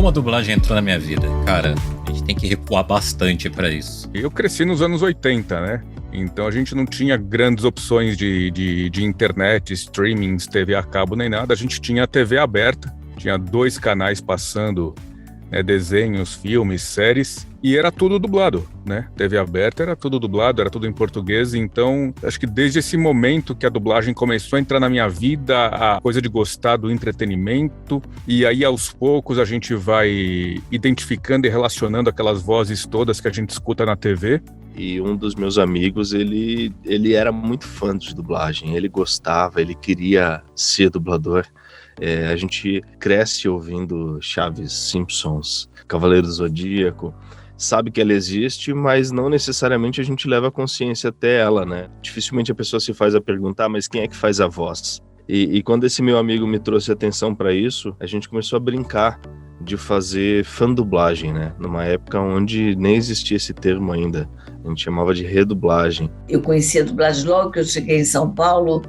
Como a dublagem entrou na minha vida? Cara, a gente tem que recuar bastante pra isso. Eu cresci nos anos 80, né? Então a gente não tinha grandes opções de internet, streamings, TV a cabo nem nada. A gente tinha a TV aberta, tinha 2 canais passando, né, desenhos, filmes, séries, e era tudo dublado, né? TV aberta era tudo dublado, era tudo em português. Então acho que desde esse momento que a dublagem começou a entrar na minha vida, a coisa de gostar do entretenimento, e aí aos poucos a gente vai identificando e relacionando aquelas vozes todas que a gente escuta na TV. E um dos meus amigos, ele era muito fã de dublagem, ele gostava, ele queria ser dublador. A gente cresce ouvindo Chaves, Simpsons, Cavaleiro do Zodíaco, sabe que ela existe, mas não necessariamente a gente leva a consciência até ela, né? Dificilmente a pessoa se faz a perguntar, mas quem é que faz a voz? E quando esse meu amigo me trouxe atenção para isso, a gente começou a brincar de fazer fan-dublagem, né? Numa época onde nem existia esse termo ainda. A gente chamava de redublagem. Eu conheci a dublagem logo que eu cheguei em São Paulo,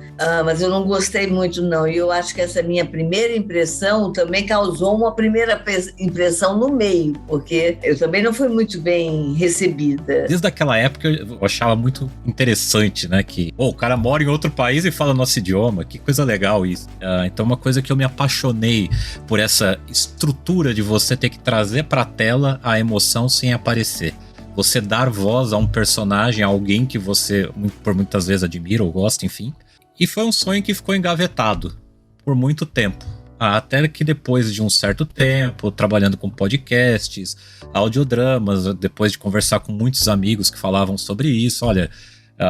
mas eu não gostei muito, não. E eu acho que essa minha primeira impressão também causou uma primeira impressão no meio, porque eu também não fui muito bem recebida. Desde aquela época eu achava muito interessante, né? Que o cara mora em outro país e fala nosso idioma. Que coisa legal isso. Então uma coisa que eu me apaixonei por essa estrutura de você ter que trazer pra tela a emoção sem aparecer. Você dar voz a um personagem, a alguém que você por muitas vezes admira ou gosta, enfim. E foi um sonho que ficou engavetado por muito tempo. Até que depois de um certo tempo, trabalhando com podcasts, audiodramas, depois de conversar com muitos amigos que falavam sobre isso, olha,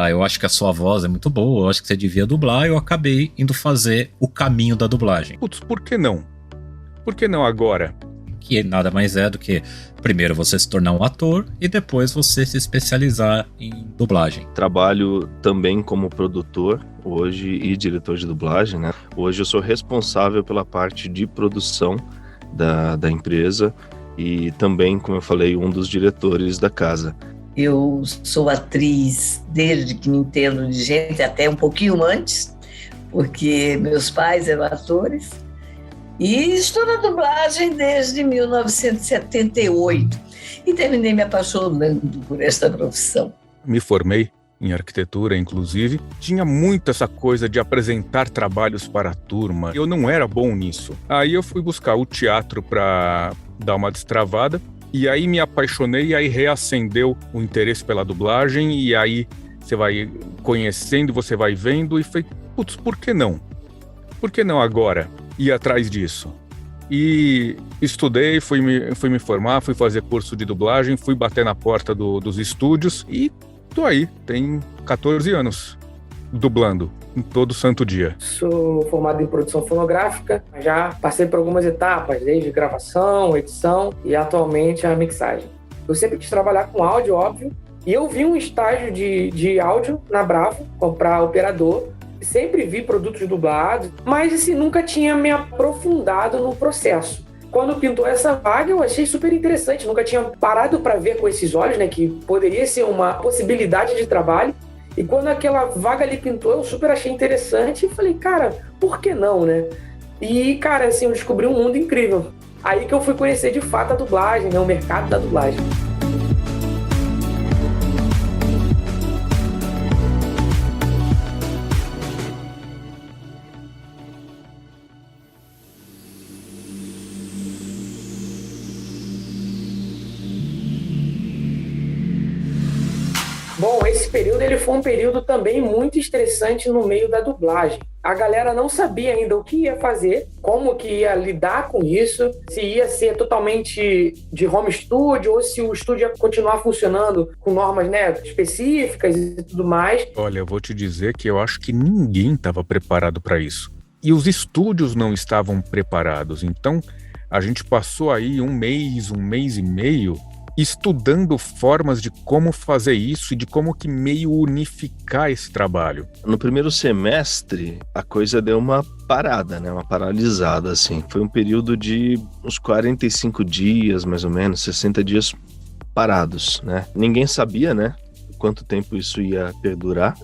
eu acho que a sua voz é muito boa, eu acho que você devia dublar, eu acabei indo fazer o caminho da dublagem. Putz, por que não? Por que não agora? Que nada mais é do que primeiro você se tornar um ator e depois você se especializar em dublagem. Trabalho também como produtor hoje e diretor de dublagem, né? Hoje eu sou responsável pela parte de produção da empresa e também, como eu falei, um dos diretores da casa. Eu sou atriz desde que me entendo de gente, até um pouquinho antes, porque meus pais eram atores. E estou na dublagem desde 1978 e terminei me apaixonando por esta profissão. Me formei em arquitetura, inclusive. Tinha muito essa coisa de apresentar trabalhos para a turma. Eu não era bom nisso. Aí eu fui buscar o teatro para dar uma destravada e aí me apaixonei e aí reacendeu o interesse pela dublagem e aí você vai conhecendo, você vai vendo e foi, putz, por que não? Por que não agora? Ir atrás disso. E estudei, fui me formar, fui fazer curso de dublagem, fui bater na porta dos estúdios e tô aí, tem 14 anos dublando em todo santo dia. Sou formado em produção fonográfica, já passei por algumas etapas, desde gravação, edição e atualmente a mixagem. Eu sempre quis trabalhar com áudio, óbvio, e eu vi um estágio de áudio na Bravo, comprar operador. Sempre vi produtos dublados, mas assim, nunca tinha me aprofundado no processo. Quando pintou essa vaga, eu achei super interessante. Nunca tinha parado para ver com esses olhos, né, que poderia ser uma possibilidade de trabalho. E quando aquela vaga ali pintou, eu super achei interessante e falei, cara, por que não, né? E, cara, assim, eu descobri um mundo incrível. Aí que eu fui conhecer de fato a dublagem, né, o mercado da dublagem. Bom, esse período ele foi um período também muito estressante no meio da dublagem. A galera não sabia ainda o que ia fazer, como que ia lidar com isso, se ia ser totalmente de home studio ou se o estúdio ia continuar funcionando com normas, né, específicas e tudo mais. Olha, eu vou te dizer que eu acho que ninguém estava preparado para isso. E os estúdios não estavam preparados. Então, a gente passou aí um mês e meio estudando formas de como fazer isso e de como que meio unificar esse trabalho. No primeiro semestre, a coisa deu uma parada, né? Uma paralisada, assim. Foi um período de uns 45 dias, mais ou menos, 60 dias parados, né? Ninguém sabia, né? quanto tempo isso ia perdurar.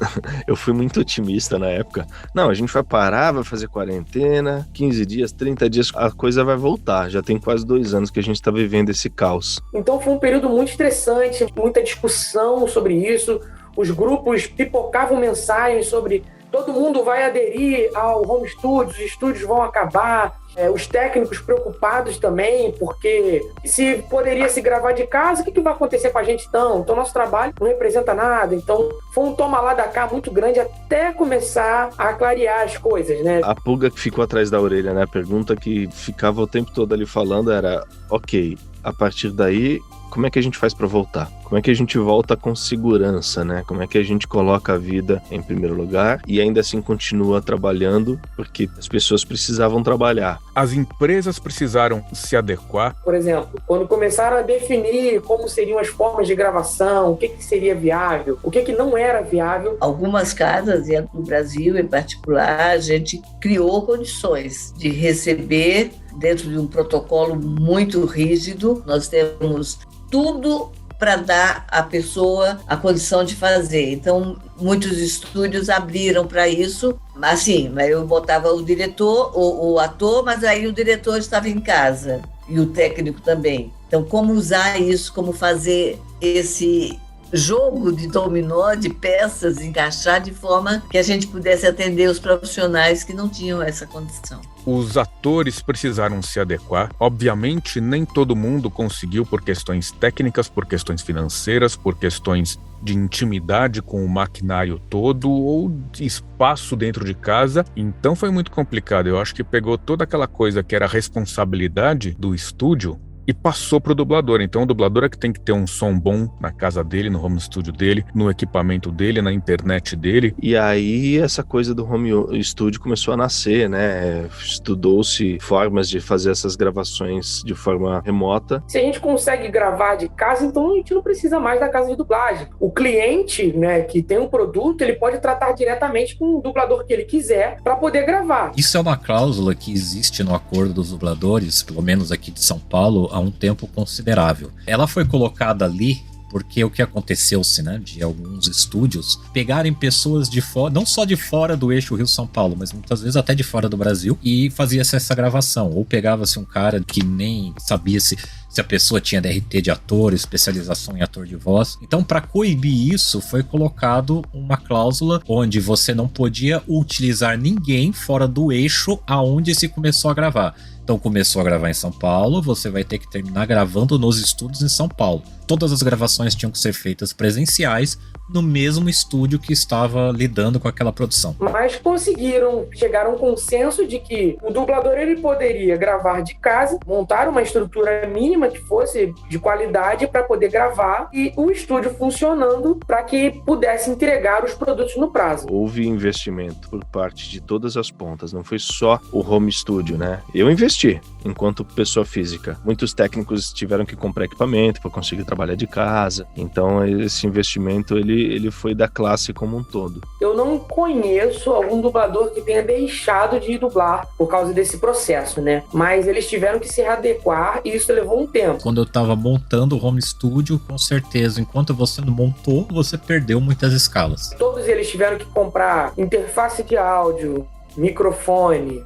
Eu fui muito otimista na época. Não, a gente vai parar, vai fazer quarentena, 15 dias, 30 dias, a coisa vai voltar. Já tem quase 2 anos que a gente está vivendo esse caos. Então foi um período muito estressante, muita discussão sobre isso. Os grupos pipocavam mensagens sobre todo mundo vai aderir ao home studio, os estúdios vão acabar, os técnicos preocupados também, porque se poderia se gravar de casa, o que vai acontecer com a gente então? Então nosso trabalho não representa nada. Então foi um toma lá da cá muito grande até começar a clarear as coisas, né? A pulga que ficou atrás da orelha, né? A pergunta que ficava o tempo todo ali falando era, ok, a partir daí, como é que a gente faz para voltar? Como é que a gente volta com segurança, né? Como é que a gente coloca a vida em primeiro lugar e ainda assim continua trabalhando, porque as pessoas precisavam trabalhar. As empresas precisaram se adequar. Por exemplo, quando começaram a definir como seriam as formas de gravação, o que seria viável, o que não era viável. Algumas casas, e no Brasil em particular, a gente criou condições de receber dentro de um protocolo muito rígido. Nós temos tudo para dar à pessoa a condição de fazer. Então, muitos estúdios abriram para isso. Assim, eu botava o diretor, o ator, mas aí o diretor estava em casa e o técnico também. Então, como usar isso, como fazer esse jogo de dominó, de peças, encaixar de forma que a gente pudesse atender os profissionais que não tinham essa condição. Os atores precisaram se adequar. Obviamente, nem todo mundo conseguiu por questões técnicas, por questões financeiras, por questões de intimidade com o maquinário todo ou de espaço dentro de casa. Então foi muito complicado. Eu acho que pegou toda aquela coisa que era a responsabilidade do estúdio e passou para o dublador. Então o dublador é que tem que ter um som bom na casa dele, no home studio dele, no equipamento dele, na internet dele. E aí essa coisa do home studio começou a nascer, né? Estudou-se formas de fazer essas gravações de forma remota. Se a gente consegue gravar de casa, então a gente não precisa mais da casa de dublagem. O cliente, né, que tem um produto, ele pode tratar diretamente com o dublador que ele quiser para poder gravar. Isso é uma cláusula que existe no acordo dos dubladores, pelo menos aqui de São Paulo, há um tempo considerável. Ela foi colocada ali porque o que aconteceu-se, né, de alguns estúdios pegarem pessoas de fora, não só de fora do eixo Rio-São Paulo, mas muitas vezes até de fora do Brasil, e fazia-se essa gravação. Ou pegava-se um cara que nem sabia se a pessoa tinha DRT de ator, especialização em ator de voz. Então, para coibir isso, foi colocado uma cláusula onde você não podia utilizar ninguém fora do eixo aonde se começou a gravar. Então começou a gravar em São Paulo, você vai ter que terminar gravando nos estúdios em São Paulo. Todas as gravações tinham que ser feitas presenciais no mesmo estúdio que estava lidando com aquela produção. Mas conseguiram chegar a um consenso de que o dublador ele poderia gravar de casa, montar uma estrutura mínima que fosse de qualidade para poder gravar e o estúdio funcionando para que pudesse entregar os produtos no prazo. Houve investimento por parte de todas as pontas, não foi só o home studio, né? Eu investi enquanto pessoa física. Muitos técnicos tiveram que comprar equipamento para conseguir trabalhar de casa. Então esse investimento ele foi da classe como um todo. Eu não conheço algum dublador que tenha deixado de dublar por causa desse processo, né? Mas eles tiveram que se readequar e isso levou um tempo. Quando eu tava montando o home studio, com certeza, enquanto você não montou, você perdeu muitas escalas. Todos eles tiveram que comprar interface de áudio, microfone,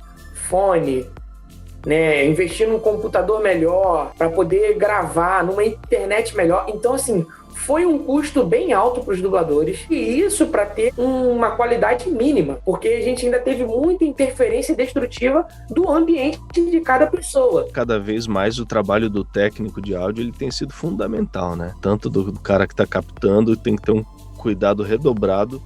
fone, né? Investir num computador melhor para poder gravar, numa internet melhor. Então, assim, foi um custo bem alto para os dubladores, e isso para ter uma qualidade mínima, porque a gente ainda teve muita interferência destrutiva do ambiente de cada pessoa. Cada vez mais o trabalho do técnico de áudio ele tem sido fundamental, né? Tanto do cara que está captando, tem que ter um cuidado redobrado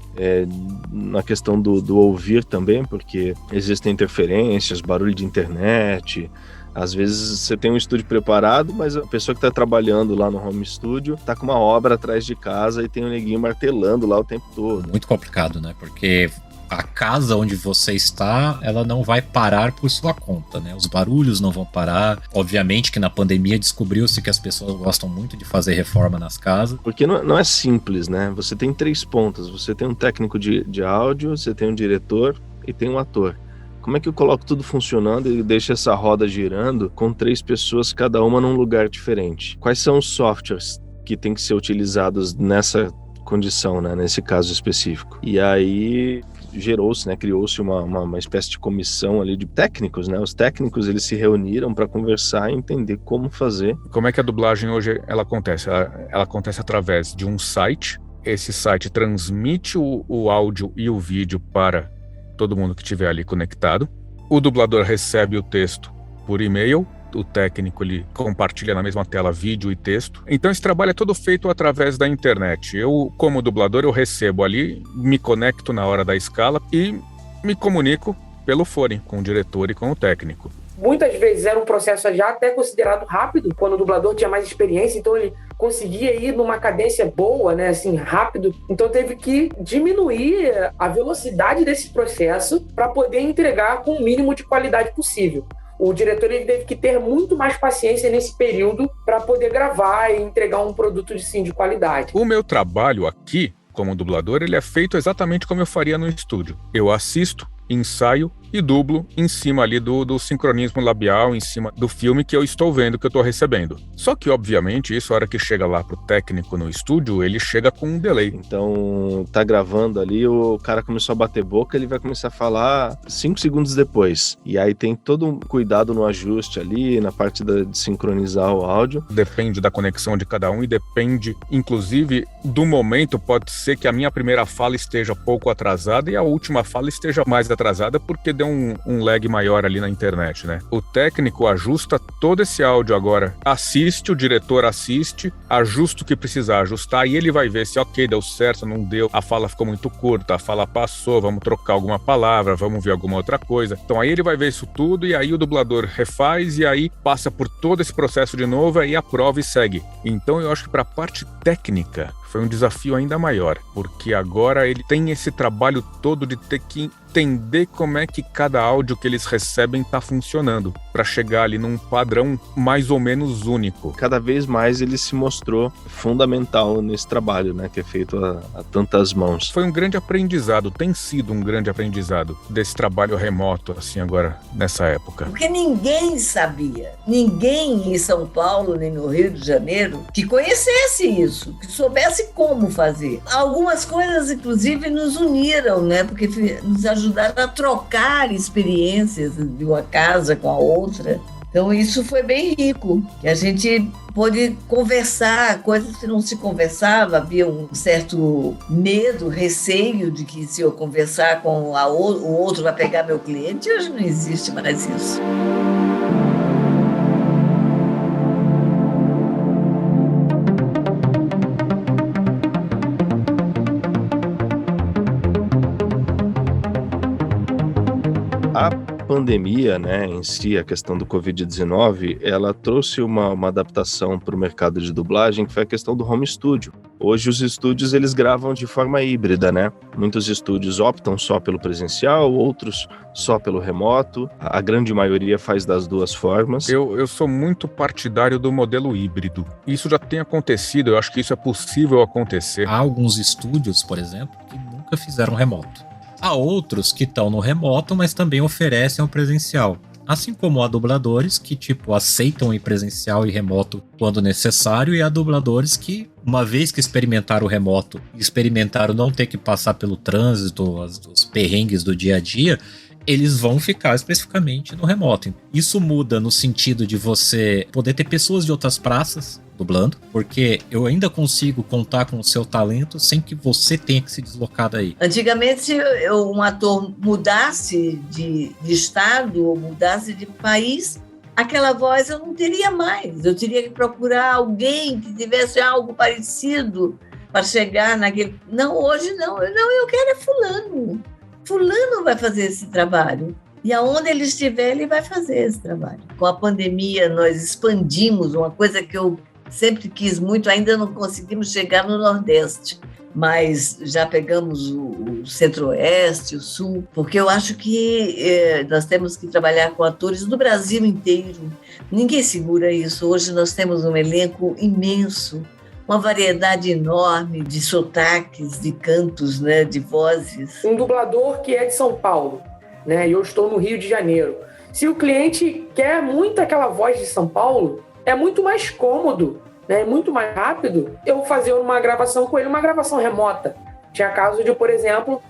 na questão do ouvir também, porque existem interferências, barulho de internet. Às vezes você tem um estúdio preparado, mas a pessoa que está trabalhando lá no home studio está com uma obra atrás de casa e tem um neguinho martelando lá o tempo todo. Muito complicado, né? Porque a casa onde você está, ela não vai parar por sua conta, né? Os barulhos não vão parar. Obviamente que na pandemia descobriu-se que as pessoas gostam muito de fazer reforma nas casas. Porque não é simples, né? Você tem 3 pontas. Você tem um técnico de áudio, você tem um diretor e tem um ator. Como é que eu coloco tudo funcionando e deixo essa roda girando com 3 pessoas, cada uma num lugar diferente? Quais são os softwares que têm que ser utilizados nessa condição, né, nesse caso específico. E aí gerou-se, né, criou-se uma espécie de comissão ali de técnicos, né? Os técnicos, eles se reuniram para conversar e entender como fazer. Como é que a dublagem hoje ela acontece? Ela acontece através de um site. Esse site transmite o áudio e o vídeo para todo mundo que estiver ali conectado. O dublador recebe o texto por e-mail. O técnico ele compartilha na mesma tela vídeo e texto. Então esse trabalho é todo feito através da internet. Eu, como dublador, eu recebo ali, me conecto na hora da escala e me comunico pelo fone com o diretor e com o técnico. Muitas vezes era um processo já até considerado rápido, quando o dublador tinha mais experiência, então ele conseguia ir numa cadência boa, né, assim, rápido. Então teve que diminuir a velocidade desse processo para poder entregar com o mínimo de qualidade possível. O diretor ele teve que ter muito mais paciência nesse período para poder gravar e entregar um produto de qualidade. O meu trabalho aqui, como dublador, ele é feito exatamente como eu faria no estúdio. Eu assisto, ensaio e dublo em cima ali do sincronismo labial, em cima do filme que eu estou vendo, que eu estou recebendo. Só que, obviamente, isso, a hora que chega lá pro técnico no estúdio, ele chega com um delay. Então, tá gravando ali, o cara começou a bater boca, ele vai começar a falar 5 segundos depois. E aí tem todo um cuidado no ajuste ali, na parte de sincronizar o áudio. Depende da conexão de cada um e depende, inclusive, do momento. Pode ser que a minha primeira fala esteja pouco atrasada e a última fala esteja mais atrasada porque deu um lag maior ali na internet, né? O técnico ajusta todo esse áudio agora, assiste, o diretor assiste, ajusta o que precisar ajustar e ele vai ver se ok, deu certo, não deu, a fala ficou muito curta, a fala passou, vamos trocar alguma palavra, vamos ver alguma outra coisa. Então aí ele vai ver isso tudo e aí o dublador refaz e aí passa por todo esse processo de novo, aí aprova e segue. Então eu acho que para a parte técnica foi um desafio ainda maior, porque agora ele tem esse trabalho todo de ter que entender como é que cada áudio que eles recebem está funcionando, para chegar ali num padrão mais ou menos único. Cada vez mais ele se mostrou fundamental nesse trabalho, né, que é feito a tantas mãos. Foi um grande aprendizado, tem sido um grande aprendizado desse trabalho remoto, assim, agora, nessa época. Porque ninguém sabia, ninguém em São Paulo, nem no Rio de Janeiro, que conhecesse isso, que soubesse como fazer. Algumas coisas, inclusive, nos uniram, né, porque nos ajudaram a trocar experiências de uma casa com a outra. Então isso foi bem rico, que a gente pôde conversar, coisas que não se conversava, havia um certo medo, receio de que se eu conversar com o outro vai pegar meu cliente, hoje não existe mais isso. A pandemia, né, em si, a questão do Covid-19, ela trouxe uma adaptação para o mercado de dublagem, que foi a questão do home studio. Hoje os estúdios, eles gravam de forma híbrida, né? Muitos estúdios optam só pelo presencial, outros só pelo remoto. A grande maioria faz das duas formas. Eu sou muito partidário do modelo híbrido. Isso já tem acontecido, eu acho que isso é possível acontecer. Há alguns estúdios, por exemplo, que nunca fizeram remoto. Há outros que estão no remoto, mas também oferecem o presencial. Assim como há dubladores que, aceitam ir presencial e remoto quando necessário, e há dubladores que, uma vez que experimentaram o remoto, experimentaram não ter que passar pelo trânsito, os perrengues do dia a dia, eles vão ficar especificamente no remoto. Isso muda no sentido de você poder ter pessoas de outras praças dublando, porque eu ainda consigo contar com o seu talento sem que você tenha que se deslocar daí. Antigamente, se um ator mudasse de estado ou mudasse de país, aquela voz eu não teria mais. Eu teria que procurar alguém que tivesse algo parecido para chegar naquele... Não, hoje não. Não, eu quero é fulano. Fulano vai fazer esse trabalho. E aonde ele estiver, ele vai fazer esse trabalho. Com a pandemia, nós expandimos uma coisa que eu sempre quis muito, ainda não conseguimos chegar no Nordeste, mas já pegamos o Centro-Oeste, o Sul, porque eu acho que nós temos que trabalhar com atores do Brasil inteiro. Ninguém segura isso. Hoje nós temos um elenco imenso, uma variedade enorme de sotaques, de cantos, né, de vozes. Um dublador que é de São Paulo, né, e eu estou no Rio de Janeiro. Se o cliente quer muito aquela voz de São Paulo, é muito mais cômodo né? Muito mais rápido eu fazer uma gravação com ele, uma gravação remota. Tinha caso de, por exemplo,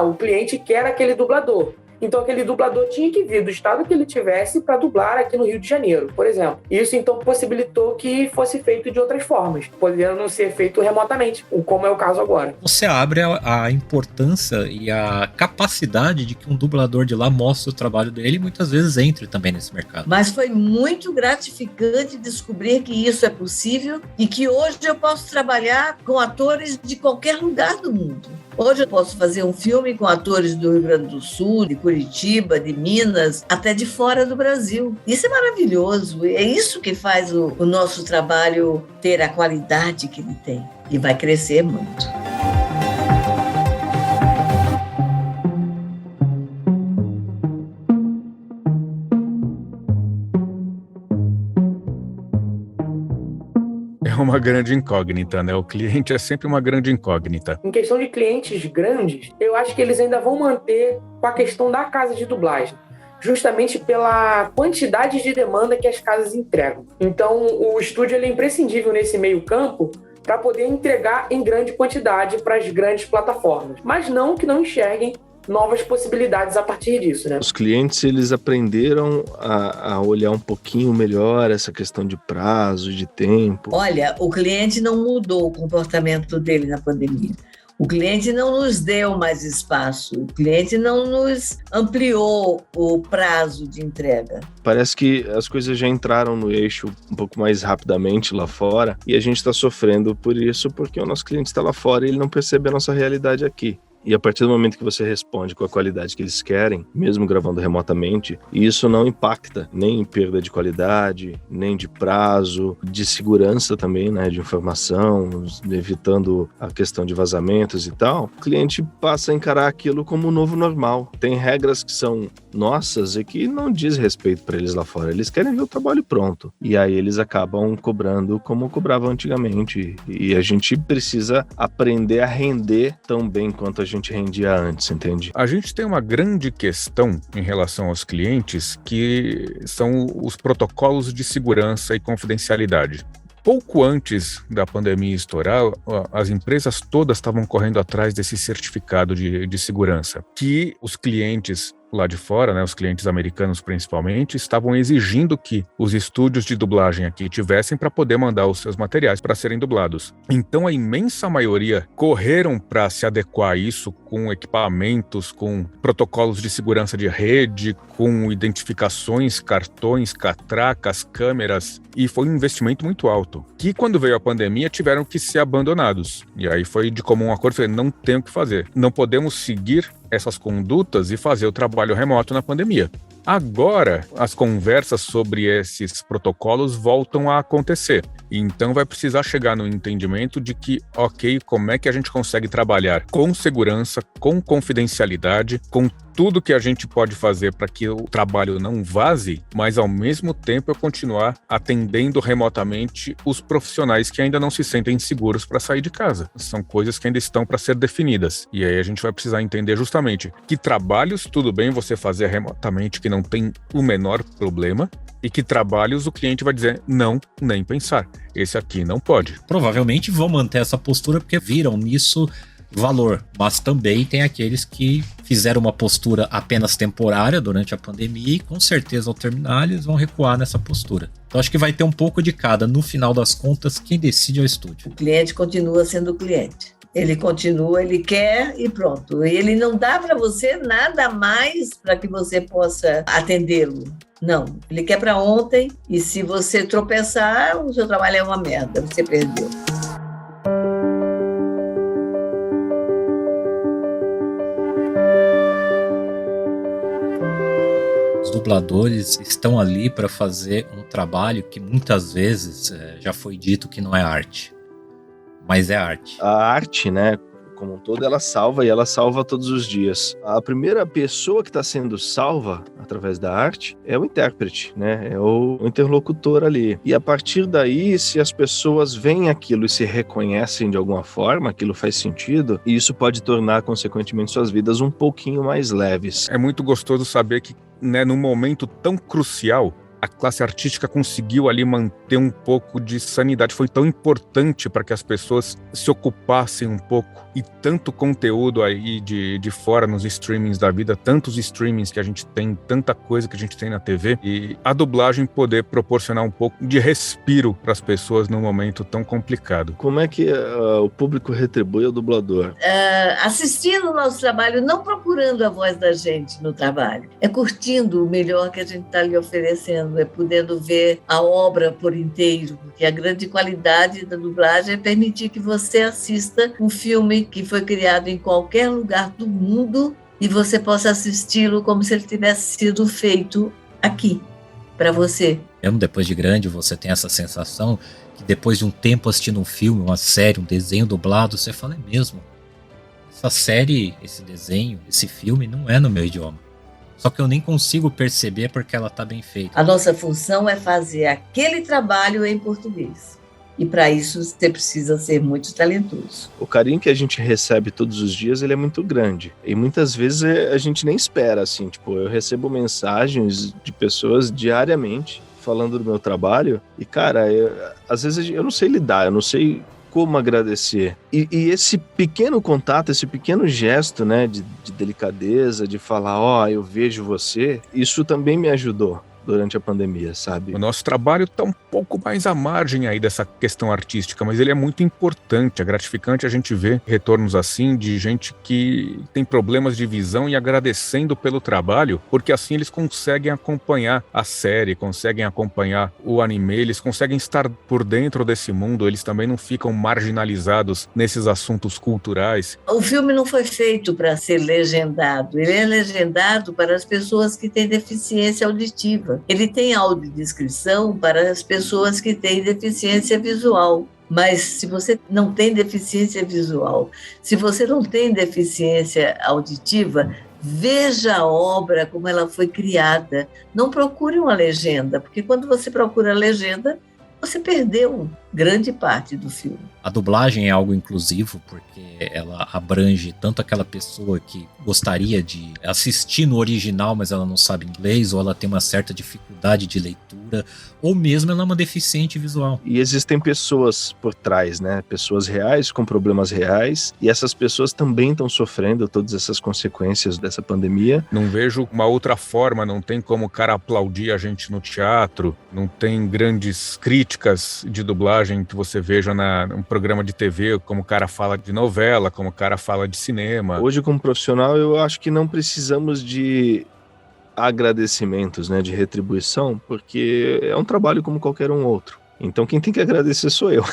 o cliente quer aquele dublador. Então, aquele dublador tinha que vir do estado que ele tivesse para dublar aqui no Rio de Janeiro, por exemplo. Isso, então, possibilitou que fosse feito de outras formas, podendo ser feito remotamente, como é o caso agora. Você abre a importância e a capacidade de que um dublador de lá mostre o trabalho dele e muitas vezes entre também nesse mercado. Mas foi muito gratificante descobrir que isso é possível e que hoje eu posso trabalhar com atores de qualquer lugar do mundo. Hoje eu posso fazer um filme com atores do Rio Grande do Sul, de Curitiba, de Minas, até de fora do Brasil. Isso é maravilhoso. É isso que faz o nosso trabalho ter a qualidade que ele tem. E vai crescer muito. É uma grande incógnita, né? O cliente é sempre uma grande incógnita. Em questão de clientes grandes, eu acho que eles ainda vão manter com a questão da casa de dublagem, justamente pela quantidade de demanda que as casas entregam. Então, o estúdio ele é imprescindível nesse meio campo para poder entregar em grande quantidade para as grandes plataformas, mas não que não enxerguem novas possibilidades a partir disso, né? Os clientes, eles aprenderam a olhar um pouquinho melhor essa questão de prazo, de tempo. Olha, o cliente não mudou o comportamento dele na pandemia. O cliente não nos deu mais espaço, o cliente não nos ampliou o prazo de entrega. Parece que as coisas já entraram no eixo um pouco mais rapidamente lá fora e a gente está sofrendo por isso porque o nosso cliente está lá fora e ele não percebe a nossa realidade aqui. E a partir do momento que você responde com a qualidade que eles querem, mesmo gravando remotamente, isso não impacta nem em perda de qualidade, nem de prazo, de segurança também, né, de informação, evitando a questão de vazamentos e tal, o cliente passa a encarar aquilo como o novo normal. Tem regras que são nossas e que não diz respeito para eles lá fora. Eles querem ver o trabalho pronto. E aí eles acabam cobrando como cobravam antigamente. E a gente precisa aprender a render tão bem quanto a gente rendia antes, entende? A gente tem uma grande questão em relação aos clientes, que são os protocolos de segurança e confidencialidade. Pouco antes da pandemia estourar, as empresas todas estavam correndo atrás desse certificado de segurança, que os clientes lá de fora, né, os clientes americanos principalmente, estavam exigindo que os estúdios de dublagem aqui tivessem para poder mandar os seus materiais para serem dublados. Então a imensa maioria correram para se adequar a isso com equipamentos, com protocolos de segurança de rede, com identificações, cartões, catracas, câmeras, e foi um investimento muito alto, que quando veio a pandemia tiveram que ser abandonados. E aí foi de comum acordo, falei, não tem o que fazer, não podemos seguir essas condutas e fazer o trabalho remoto na pandemia. Agora, as conversas sobre esses protocolos voltam a acontecer. Então, vai precisar chegar no entendimento de que, ok, como é que a gente consegue trabalhar com segurança, com confidencialidade, com tudo que a gente pode fazer para que o trabalho não vaze, mas ao mesmo tempo eu continuar atendendo remotamente os profissionais que ainda não se sentem seguros para sair de casa. São coisas que ainda estão para ser definidas. E aí a gente vai precisar entender justamente que trabalhos, tudo bem você fazer remotamente, que não tem o menor problema, e que trabalhos o cliente vai dizer não, nem pensar. Esse aqui não pode. Provavelmente vão manter essa postura porque viram nisso valor, mas também tem aqueles que fizeram uma postura apenas temporária durante a pandemia e com certeza ao terminar eles vão recuar nessa postura. Então acho que vai ter um pouco de cada. No final das contas, quem decide é o estúdio. O cliente continua sendo o cliente. Ele continua, ele quer e pronto. Ele não dá para você nada mais para que você possa atendê-lo. Não, ele quer para ontem e se você tropeçar, o seu trabalho é uma merda, você perdeu. Os dubladores estão ali para fazer um trabalho que muitas vezes já foi dito que não é arte, mas é arte. A arte, né, como um todo, ela salva e ela salva todos os dias. A primeira pessoa que está sendo salva através da arte é o intérprete, né? É o interlocutor ali. E a partir daí, se as pessoas veem aquilo e se reconhecem de alguma forma, aquilo faz sentido, e isso pode tornar, consequentemente, suas vidas um pouquinho mais leves. É muito gostoso saber que, né, num momento tão crucial a classe artística conseguiu ali manter um pouco de sanidade. Foi tão importante para que as pessoas se ocupassem um pouco. E tanto conteúdo aí de fora nos streamings da vida, tantos streamings que a gente tem, tanta coisa que a gente tem na TV, e a dublagem poder proporcionar um pouco de respiro para as pessoas num momento tão complicado. Como é que o público retribui o dublador? Assistindo o nosso trabalho, não procurando a voz da gente no trabalho, é curtindo o melhor que a gente está lhe oferecendo, é podendo ver a obra por inteiro, porque a grande qualidade da dublagem é permitir que você assista um filme que foi criado em qualquer lugar do mundo e você possa assisti-lo como se ele tivesse sido feito aqui, para você. Mesmo depois de grande, você tem essa sensação que depois de um tempo assistindo um filme, uma série, um desenho dublado, você fala, é mesmo, essa série, esse desenho, esse filme não é no meu idioma. Só que eu nem consigo perceber porque ela está bem feita. A nossa função é fazer aquele trabalho em português. E para isso você precisa ser muito talentoso. O carinho que a gente recebe todos os dias, ele é muito grande. E muitas vezes a gente nem espera, assim. Tipo, eu recebo mensagens de pessoas diariamente falando do meu trabalho. E, cara, às vezes eu não sei lidar, eu não sei como agradecer. E esse pequeno contato, esse pequeno gesto, né, de delicadeza, de falar, ó, eu vejo você, isso também me ajudou durante a pandemia, sabe? O nosso trabalho está um pouco mais à margem aí dessa questão artística, mas ele é muito importante, é gratificante a gente ver retornos assim de gente que tem problemas de visão e agradecendo pelo trabalho, porque assim eles conseguem acompanhar a série, conseguem acompanhar o anime, eles conseguem estar por dentro desse mundo, eles também não ficam marginalizados nesses assuntos culturais. O filme não foi feito para ser legendado, ele é legendado para as pessoas que têm deficiência auditiva. Ele tem audiodescrição para as pessoas que têm deficiência visual. Mas se você não tem deficiência visual, se você não tem deficiência auditiva, veja a obra como ela foi criada. Não procure uma legenda, porque quando você procura a legenda, você perdeu grande parte do filme. A dublagem é algo inclusivo, porque ela abrange tanto aquela pessoa que gostaria de assistir no original, mas ela não sabe inglês, ou ela tem uma certa dificuldade de leitura, ou mesmo ela é uma deficiente visual. E existem pessoas por trás, né? Pessoas reais, com problemas reais, e essas pessoas também estão sofrendo todas essas consequências dessa pandemia. Não vejo uma outra forma, não tem como o cara aplaudir a gente no teatro, não tem grandes críticas de dublagem que você veja num programa de TV, como o cara fala de novela, como o cara fala de cinema. Hoje, como profissional, eu acho que não precisamos de agradecimentos, né, de retribuição, porque é um trabalho como qualquer um outro. Então quem tem que agradecer sou eu.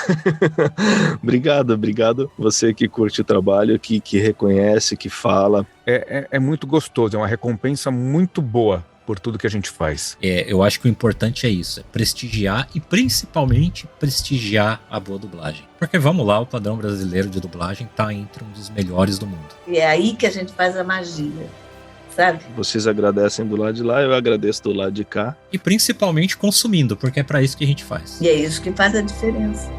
Obrigado você que curte o trabalho, que reconhece, que fala. É muito gostoso, é uma recompensa muito boa por tudo que a gente faz. Eu acho que o importante é isso, é prestigiar e principalmente prestigiar a boa dublagem. Porque vamos lá, o padrão brasileiro de dublagem está entre um dos melhores do mundo. E é aí que a gente faz a magia, sabe? Vocês agradecem do lado de lá, eu agradeço do lado de cá. E principalmente consumindo, porque é para isso que a gente faz. E é isso que faz a diferença.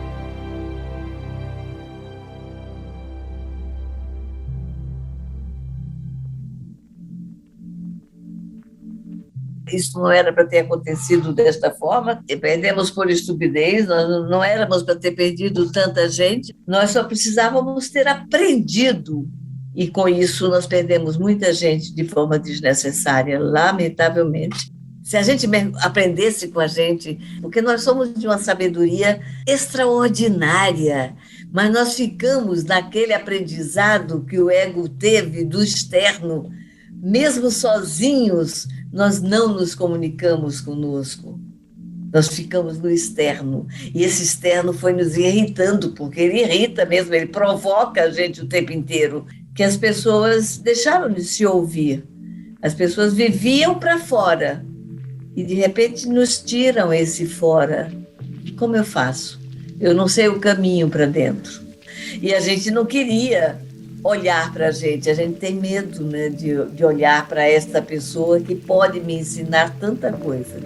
Isso não era para ter acontecido desta forma, perdemos por estupidez, nós não éramos para ter perdido tanta gente, nós só precisávamos ter aprendido, e com isso nós perdemos muita gente de forma desnecessária, lamentavelmente. Se a gente aprendesse com a gente, porque nós somos de uma sabedoria extraordinária, mas nós ficamos naquele aprendizado que o ego teve do externo, mesmo sozinhos, nós não nos comunicamos conosco. Nós ficamos no externo. E esse externo foi nos irritando, porque ele irrita mesmo, ele provoca a gente o tempo inteiro. Que as pessoas deixaram de se ouvir. As pessoas viviam para fora. E, de repente, nos tiram esse fora. Como eu faço? Eu não sei o caminho para dentro. E a gente não queria olhar para a gente tem medo, né, de olhar para esta pessoa que pode me ensinar tanta coisa.